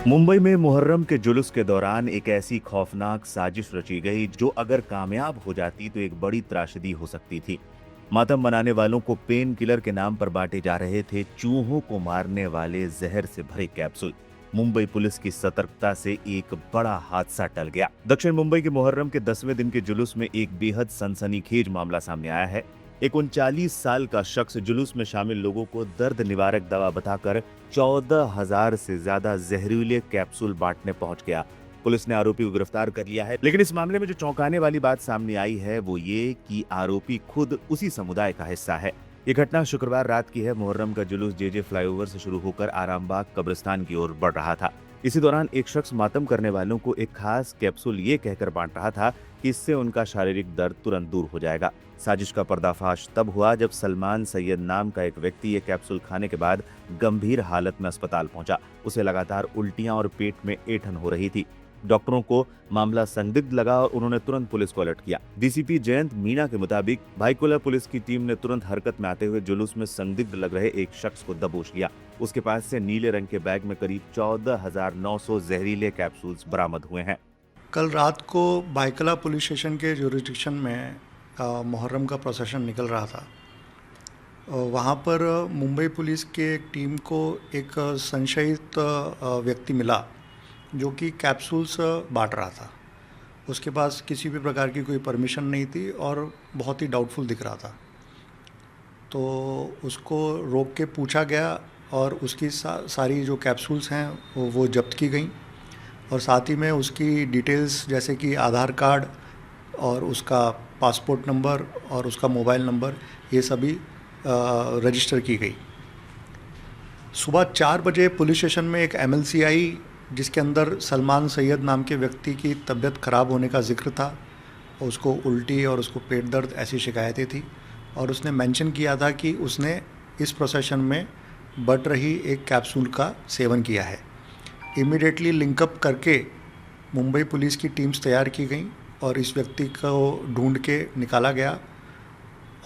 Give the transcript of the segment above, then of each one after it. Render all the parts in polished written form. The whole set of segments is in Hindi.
मुंबई में मुहर्रम के जुलूस के दौरान एक ऐसी खौफनाक साजिश रची गई जो अगर कामयाब हो जाती तो एक बड़ी त्रासदी हो सकती थी। मातम मनाने वालों को पेन किलर के नाम पर बांटे जा रहे थे चूहों को मारने वाले जहर से भरे कैप्सूल। मुंबई पुलिस की सतर्कता से एक बड़ा हादसा टल गया। दक्षिण मुंबई के मुहर्रम के 10वें दिन के जुलूस में एक बेहद सनसनीखेज मामला सामने आया है। एक 39 साल का शख्स जुलूस में शामिल लोगों को दर्द निवारक दवा बताकर 14,000 से ज्यादा जहरीले कैप्सूल बांटने पहुंच गया। पुलिस ने आरोपी को गिरफ्तार कर लिया है, लेकिन इस मामले में जो चौंकाने वाली बात सामने आई है वो ये कि आरोपी खुद उसी समुदाय का हिस्सा है। ये घटना शुक्रवार रात की है। मुहर्रम का जुलूस जेजे फ्लाईओवर से शुरू होकर आरामबाग कब्रिस्तान की ओर बढ़ रहा था। इसी दौरान एक शख्स मातम करने वालों को एक खास कैप्सूल ये कहकर बांट रहा था कि इससे उनका शारीरिक दर्द तुरंत दूर हो जाएगा। साजिश का पर्दाफाश तब हुआ जब सलमान सैयद नाम का एक व्यक्ति ये कैप्सूल खाने के बाद गंभीर हालत में अस्पताल पहुंचा। उसे लगातार उल्टियां और पेट में ऐंठन हो रही थी। डॉक्टरों को मामला संदिग्ध लगा और उन्होंने तुरंत पुलिस को अलर्ट किया। डीसीपी जयंत मीणा के मुताबिक भाईकुला पुलिस की टीम ने तुरंत हरकत में आते हुए जुलूस में संदिग्ध लग रहे एक शख्स को दबोच लिया। उसके पास से नीले रंग के बैग में करीब 14,900 जहरीले कैप्सूल्स बरामद हुए हैं। कल रात को भाईकला पुलिस स्टेशन के जुरिडिक्शन में मुहर्रम का प्रोसेशन निकल रहा था। वहाँ पर मुंबई पुलिस के एक टीम को एक संशयित व्यक्ति मिला जो कि कैप्सूल्स बांट रहा था। उसके पास किसी भी प्रकार की कोई परमिशन नहीं थी और बहुत ही डाउटफुल दिख रहा था। तो उसको रोक के पूछा गया और उसकी सारी जो कैप्सूल्स हैं वो जब्त की गई और साथ ही में उसकी डिटेल्स जैसे कि आधार कार्ड और उसका पासपोर्ट नंबर और उसका मोबाइल नंबर ये सभी रजिस्टर की गई। सुबह 4 बजे पुलिस स्टेशन में एक एमएलसी आई जिसके अंदर सलमान सैयद नाम के व्यक्ति की तबीयत ख़राब होने का जिक्र था। उसको उल्टी और उसको पेट दर्द ऐसी शिकायतें थी और उसने मेंशन किया था कि उसने इस प्रोसेशन में बट रही एक कैप्सूल का सेवन किया है। इमीडिएटली लिंकअप करके मुंबई पुलिस की टीम्स तैयार की गई और इस व्यक्ति को ढूंढ के निकाला गया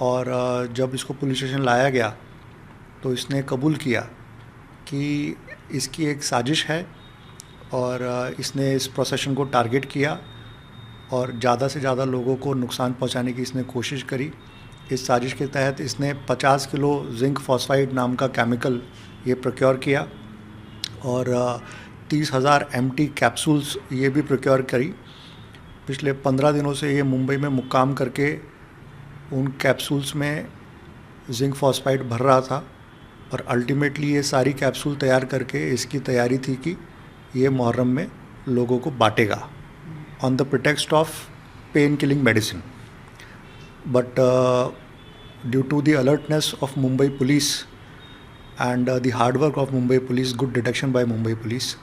और जब इसको पुलिस स्टेशन लाया गया तो इसने कबूल किया कि इसकी एक साजिश है और इसने इस प्रोसेशन को टारगेट किया और ज़्यादा से ज़्यादा लोगों को नुकसान पहुंचाने की इसने कोशिश करी। इस साजिश के तहत इसने 50 किलो जिंक फॉस्फाइड नाम का केमिकल ये प्रोक्योर किया और 30,000 एम्प्टी कैप्सूल्स ये भी प्रोक्योर करी। पिछले 15 दिनों से ये मुंबई में मुक्काम करके उन कैप्सूल्स में जिंक फॉस्फाइड भर रहा था और अल्टीमेटली ये सारी कैप्सूल तैयार करके इसकी तैयारी थी कि ये मुहर्रम में लोगों को बांटेगा on the pretext of pain killing medicine. But due to the alertness of Mumbai police and the hard work of Mumbai police, good detection by Mumbai police,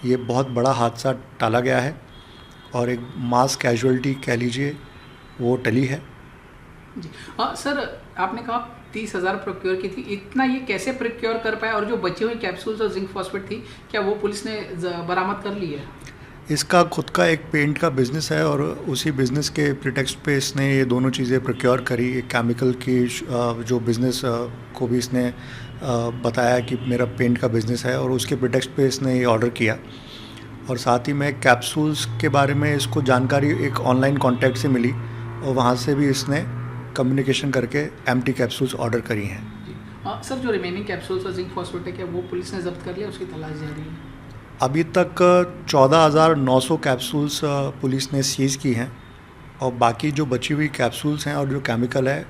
ये बहुत बड़ा हादसा टाला गया है और एक मास कैजुअलिटी कह लीजिए वो टली है। जी हाँ सर, आपने कहा 30,000 प्रोक्योर की थी, इतना ये कैसे प्रोक्योर कर पाया और जो बची हुई कैप्सूल्स और जिंक फॉस्फेट थी क्या वो पुलिस ने बरामद कर ली है? इसका खुद का एक पेंट का बिज़नेस है और उसी बिज़नेस के प्रिटेक्स्ट पे इसने ये दोनों चीज़ें प्रोक्योर करी। एक केमिकल की जो बिज़नेस को भी इसने बताया कि मेरा पेंट का बिज़नेस है और उसके प्रिटेक्स्ट पे इसने ये ऑर्डर किया और साथ ही में कैप्सूल्स के बारे में इसको जानकारी एक ऑनलाइन कॉन्टैक्ट से मिली और वहाँ से भी इसने कम्युनिकेशन करके एम्प्टी कैप्सूल्स ऑर्डर करी हैं। सर, जो रिमेनिंग कैप्सूल्स और जिंक फॉस्फेट है क्या वो पुलिस ने जब्त कर लिया, उसकी तलाश जारी है? अभी तक 14,900 कैप्सूल्स पुलिस ने सीज़ की हैं और बाकी जो बची हुई कैप्सूल्स हैं और जो केमिकल है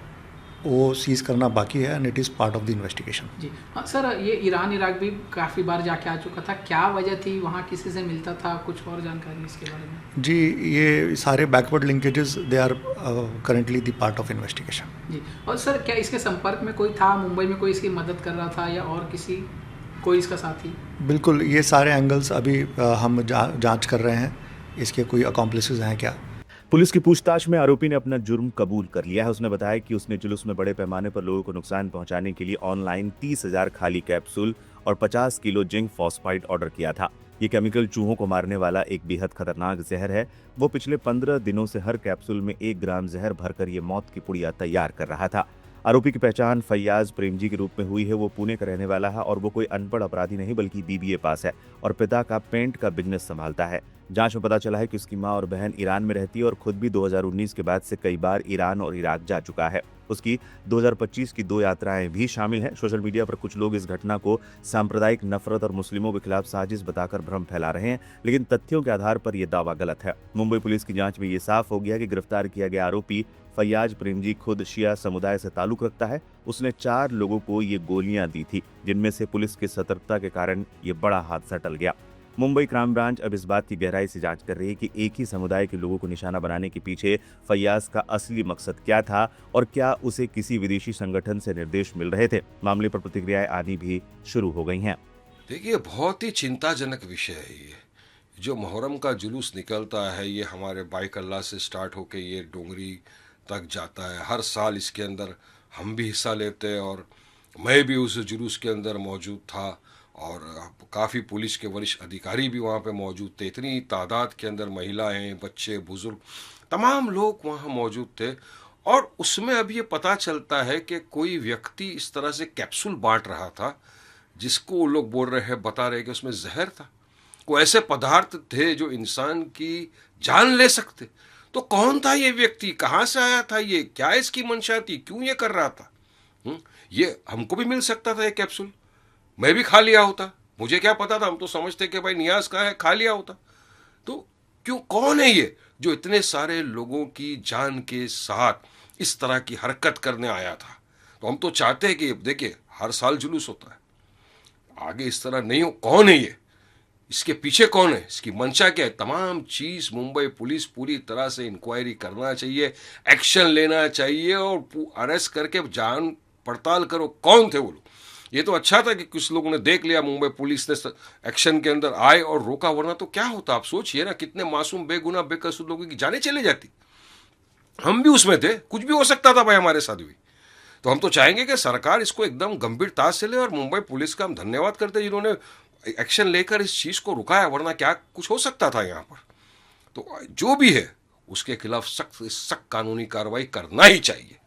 वो सीज़ करना बाकी है and it is part of the investigation. जी हाँ सर, ये ईरान इराक भी काफ़ी बार जाके आ चुका था, क्या वजह थी, वहाँ किसी से मिलता था, कुछ और जानकारी इसके बारे में? जी, ये सारे backward linkages they are currently the part of investigation. जी, और सर क्या इसके संपर्क में कोई था, मुंबई में कोई इसकी मदद कर रहा था या और कोई इसका साथी? बिल्कुल, ये सारे एंगल्स अभी हम जांच कर रहे हैं, इसके कोई अकॉम्प्लिसेस हैं क्या। पुलिस की पूछताछ में आरोपी ने अपना जुर्म कबूल कर लिया है। उसने बताया कि उसने जुलूस में बड़े पैमाने पर लोगों को नुकसान पहुंचाने के लिए ऑनलाइन 30,000 खाली कैप्सूल और 50 किलो जिंक फॉस्फाइड ऑर्डर किया था। ये केमिकल चूहों को मारने वाला एक बेहद खतरनाक जहर है। वो पिछले 15 दिनों से हर कैप्सूल में 1 ग्राम जहर भरकर ये मौत की पुड़िया तैयार कर रहा था। आरोपी की पहचान फैयाज प्रेमजी के रूप में हुई है। वो पुणे का रहने वाला है और वो कोई अनपढ़ अपराधी नहीं बल्कि बीबीए पास है और पिता का पेंट का बिजनेस संभालता है। जांच में पता चला है कि उसकी मां और बहन ईरान में रहती है और खुद भी 2019 के बाद से कई बार ईरान और इराक जा चुका है। उसकी 2025 की 2 यात्राएं भी शामिल हैं। सोशल मीडिया पर कुछ लोग इस घटना को सांप्रदायिक नफरत और मुस्लिमों के खिलाफ साजिश बताकर भ्रम फैला रहे हैं, लेकिन तथ्यों के आधार पर यह दावा गलत है। मुंबई पुलिस की जांच में ये साफ हो गया कि गिरफ्तार किया गया आरोपी फैयाज प्रेमजी खुद शिया समुदाय से ताल्लुक रखता है। उसने 4 लोगों को ये गोलियां दी थी, जिनमें से पुलिस की सतर्कता के कारण ये बड़ा हादसा टल गया। मुंबई क्राइम ब्रांच अब इस बात की गहराई से जांच कर रही है कि एक ही समुदाय के लोगों को निशाना बनाने के पीछे फैयाज का असली मकसद क्या था और क्या उसे किसी विदेशी संगठन से निर्देश मिल रहे थे। मामले पर प्रतिक्रियाएं आनी भी शुरू हो गई हैं। देखिए, बहुत ही चिंताजनक विषय है ये। जो मुहर्रम का जुलूस निकलता है, ये हमारे बाइक अल्लाह से स्टार्ट होके ये डोंगरी तक जाता है। हर साल इसके अंदर हम भी हिस्सा लेते हैं और मैं भी उस जुलूस के अंदर मौजूद था और काफ़ी पुलिस के वरिष्ठ अधिकारी भी वहाँ पे मौजूद थे। इतनी तादाद के अंदर महिलाएं, बच्चे, बुजुर्ग, तमाम लोग वहाँ मौजूद थे। और उसमें अब ये पता चलता है कि कोई व्यक्ति इस तरह से कैप्सूल बांट रहा था, जिसको लोग बोल रहे हैं, बता रहे हैं कि उसमें जहर था। कोई ऐसे पदार्थ थे जो इंसान की जान ले सकते। तो कौन था ये व्यक्ति, कहाँ से आया था ये, क्या इसकी मंशा थी, क्यों ये कर रहा था? ये हमको भी मिल सकता था ये कैप्सूल, मैं भी खा लिया होता, मुझे क्या पता था। हम तो समझते कि भाई नियाज कहाँ है, खा लिया होता। तो क्यों, कौन है ये जो इतने सारे लोगों की जान के साथ इस तरह की हरकत करने आया था? तो हम तो चाहते हैं कि देखिए, हर साल जुलूस होता है, आगे इस तरह नहीं हो। कौन है ये, इसके पीछे कौन है, इसकी मंशा क्या है? तमाम चीज मुंबई पुलिस पूरी तरह से इंक्वायरी करना चाहिए, एक्शन लेना चाहिए और अरेस्ट करके जान पड़ताल करो कौन थे वो लोग। ये तो अच्छा था कि कुछ लोगों ने देख लिया, मुंबई पुलिस ने एक्शन के अंदर आए और रोका, वरना तो क्या होता आप सोचिए ना, कितने मासूम बेगुनाह बेकसूर लोगों की जानें चली जाती। हम भी उसमें थे, कुछ भी हो सकता था भाई हमारे साथ भी। तो हम तो चाहेंगे कि सरकार इसको एकदम गंभीरता से ले और मुंबई पुलिस का हम धन्यवाद करते हैं जिन्होंने एक्शन लेकर इस चीज को रुकाया, वरना क्या कुछ हो सकता था यहाँ पर। तो जो भी है उसके खिलाफ सख्त कानूनी कार्रवाई करना ही चाहिए।